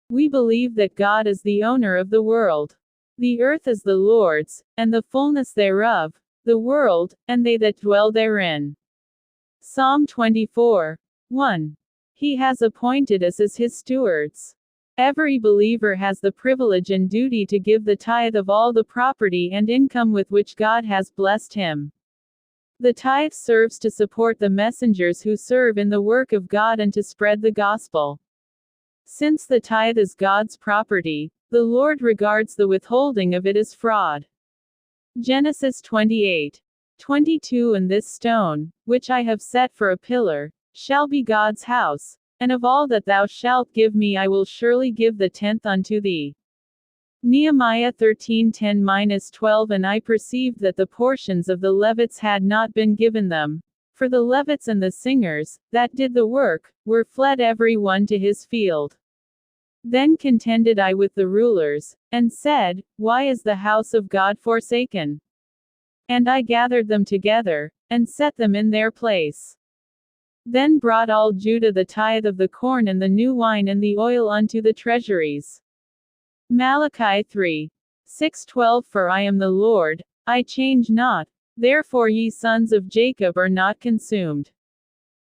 We believe that God is the owner of the world. The earth is the Lord's, and the fullness thereof, the world, and they that dwell therein. Psalm 24:1. He has appointed us as his stewards. Every believer has the privilege and duty to give the tithe of all the property and income with which God has blessed him. The tithe serves to support the messengers who serve in the work of God and to spread the gospel. Since the tithe is God's property, the Lord regards the withholding of it as fraud. Genesis 28:22. And this stone, which I have set for a pillar, shall be God's house, and of all that thou shalt give me I will surely give the tenth unto thee. Nehemiah 13:10-12. And I perceived that the portions of the Levites had not been given them, for the Levites and the singers, that did the work, were fled every one to his field. Then contended I with the rulers, and said, Why is the house of God forsaken? And I gathered them together, and set them in their place. Then brought all Judah the tithe of the corn and the new wine and the oil unto the treasuries. Malachi 3:6-12. For I am the Lord, I change not, therefore ye sons of Jacob are not consumed.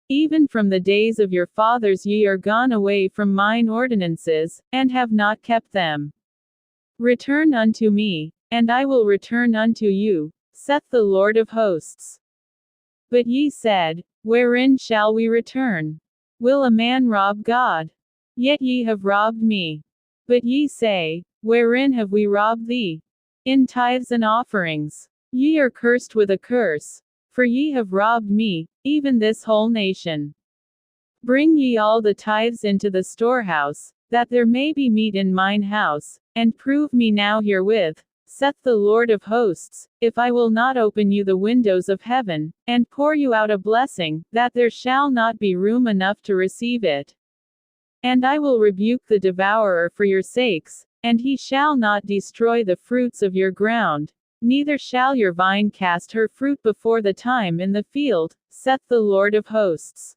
Even from the days of your fathers ye are gone away from mine ordinances, and have not kept them. Return unto me, and I will return unto you, saith the Lord of hosts. But ye said, Wherein shall we return? Will a man rob God? Yet ye have robbed me. But ye say, Wherein have we robbed thee? In tithes and offerings. Ye are cursed with a curse, for ye have robbed me, even this whole nation. Bring ye all the tithes into the storehouse, that there may be meat in mine house, and prove me now herewith, saith the Lord of hosts, if I will not open you the windows of heaven, and pour you out a blessing, that there shall not be room enough to receive it. And I will rebuke the devourer for your sakes, and he shall not destroy the fruits of your ground, neither shall your vine cast her fruit before the time in the field, saith the Lord of hosts.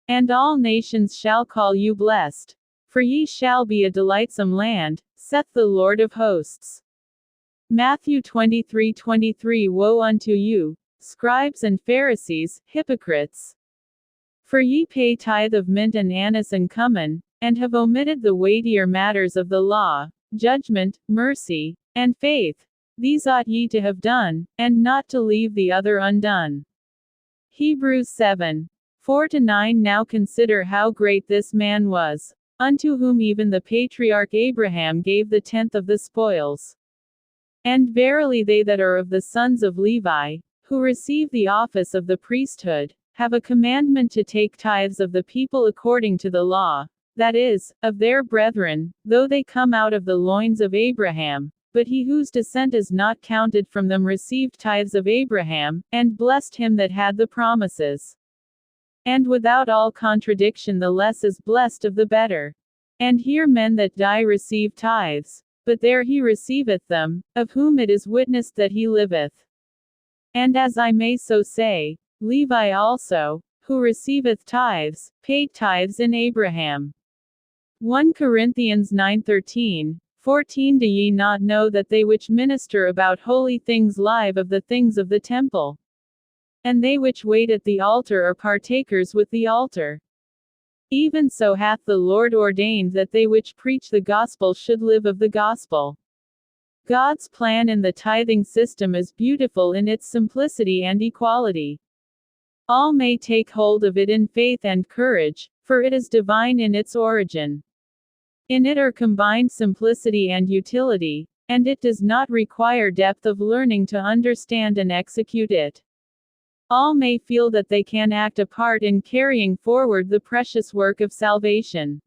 And all nations shall call you blessed, for ye shall be a delightsome land, saith the Lord of hosts. Matthew 23:23. Woe unto you, scribes and Pharisees, hypocrites! For ye pay tithe of mint and anise and cumin, and have omitted the weightier matters of the law, judgment, mercy, and faith. These ought ye to have done, and not to leave the other undone. Hebrews 7:4-9. Now consider how great this man was, unto whom even the patriarch Abraham gave the tenth of the spoils. And verily they that are of the sons of Levi, who receive the office of the priesthood, have a commandment to take tithes of the people according to the law, that is, of their brethren, though they come out of the loins of Abraham. But he whose descent is not counted from them received tithes of Abraham, and blessed him that had the promises. And without all contradiction the less is blessed of the better. And here men that die receive tithes, but there he receiveth them, of whom it is witnessed that he liveth. And as I may so say, Levi also, who receiveth tithes, paid tithes in Abraham. 1 Corinthians 9:13-14. Do ye not know that they which minister about holy things live of the things of the temple? And they which wait at the altar are partakers with the altar. Even so hath the Lord ordained that they which preach the gospel should live of the gospel. God's plan in the tithing system is beautiful in its simplicity and equality. All may take hold of it in faith and courage, for it is divine in its origin. In it are combined simplicity and utility, and it does not require depth of learning to understand and execute it. All may feel that they can act a part in carrying forward the precious work of salvation.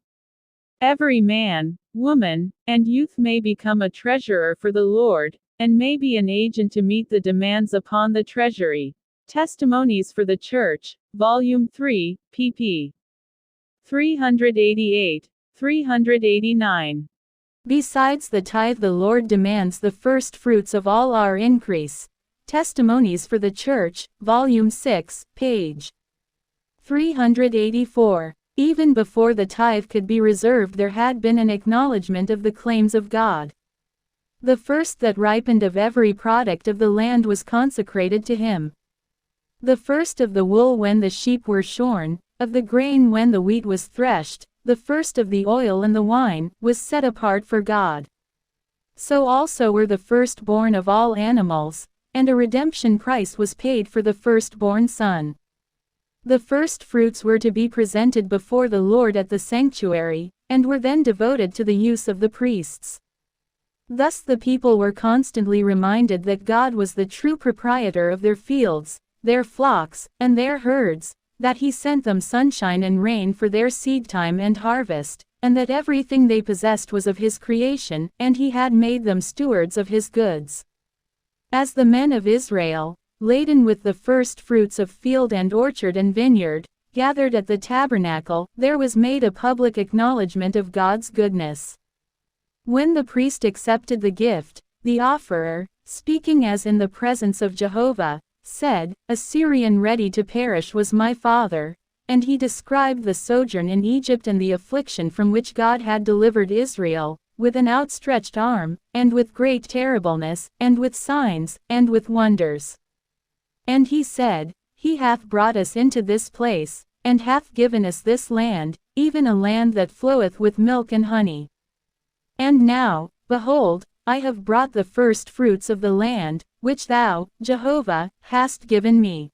Every man, woman, and youth may become a treasurer for the Lord, and may be an agent to meet the demands upon the treasury. Testimonies for the Church, Volume 3, pp. 388-389. Besides the tithe, the Lord demands the first fruits of all our increase. Testimonies for the Church, Volume 6, page 384. Even before the tithe could be reserved, there had been an acknowledgement of the claims of God. The first that ripened of every product of the land was consecrated to him. The first of the wool when the sheep were shorn, of the grain when the wheat was threshed, the first of the oil and the wine, was set apart for God. So also were the firstborn of all animals, and a redemption price was paid for the firstborn son. The first fruits were to be presented before the Lord at the sanctuary, and were then devoted to the use of the priests. Thus the people were constantly reminded that God was the true proprietor of their fields, their flocks, and their herds, that he sent them sunshine and rain for their seedtime and harvest, and that everything they possessed was of his creation, and he had made them stewards of his goods. As the men of Israel, laden with the first fruits of field and orchard and vineyard, gathered at the tabernacle, there was made a public acknowledgement of God's goodness. When the priest accepted the gift, the offerer, speaking as in the presence of Jehovah, said, "A Syrian ready to perish was my father," and he described the sojourn in Egypt and the affliction from which God had delivered Israel, with an outstretched arm, and with great terribleness, and with signs, and with wonders. And he said, "He hath brought us into this place, and hath given us this land, even a land that floweth with milk and honey. And now, behold, I have brought the first fruits of the land, which thou, Jehovah, hast given me."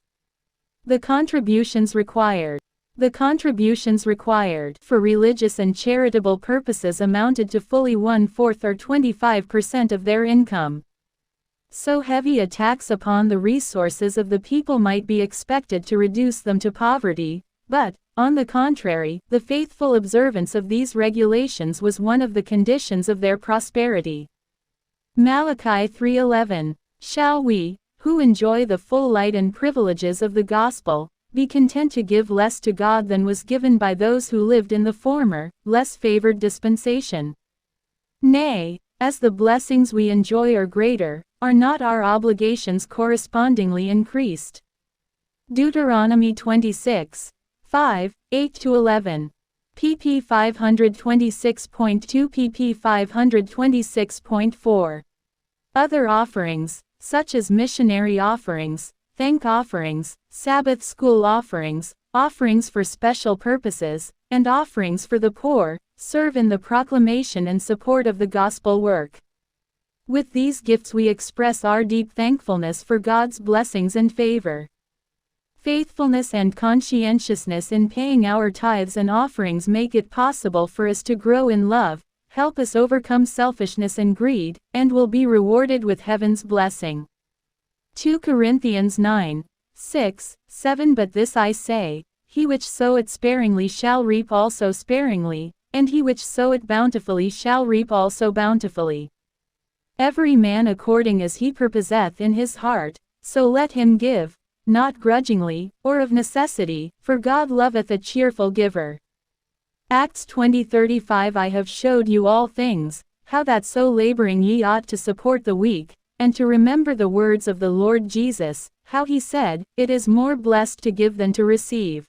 The contributions required. The contributions required for religious and charitable purposes amounted to fully 1/4 or 25% of their income. So heavy a tax upon the resources of the people might be expected to reduce them to poverty, but, on the contrary, the faithful observance of these regulations was one of the conditions of their prosperity. Malachi 3:11. Shall we, who enjoy the full light and privileges of the gospel, be content to give less to God than was given by those who lived in the former, less favored dispensation? Nay, as the blessings we enjoy are greater, are not our obligations correspondingly increased? Deuteronomy 26:5, 8-11. pp 526.2 pp 526.4. Other offerings, such as missionary offerings, thank offerings, Sabbath school offerings, offerings for special purposes, and offerings for the poor, serve in the proclamation and support of the gospel work. With these gifts we express our deep thankfulness for God's blessings and favor. Faithfulness and conscientiousness in paying our tithes and offerings make it possible for us to grow in love, help us overcome selfishness and greed, and will be rewarded with heaven's blessing. 2 Corinthians 9:6, 7. But this I say, he which soweth sparingly shall reap also sparingly, and he which soweth bountifully shall reap also bountifully. Every man according as he purposeth in his heart, so let him give, not grudgingly, or of necessity, for God loveth a cheerful giver. Acts 20:35. I have showed you all things, how that so laboring ye ought to support the weak, and to remember the words of the Lord Jesus, how he said, "It is more blessed to give than to receive."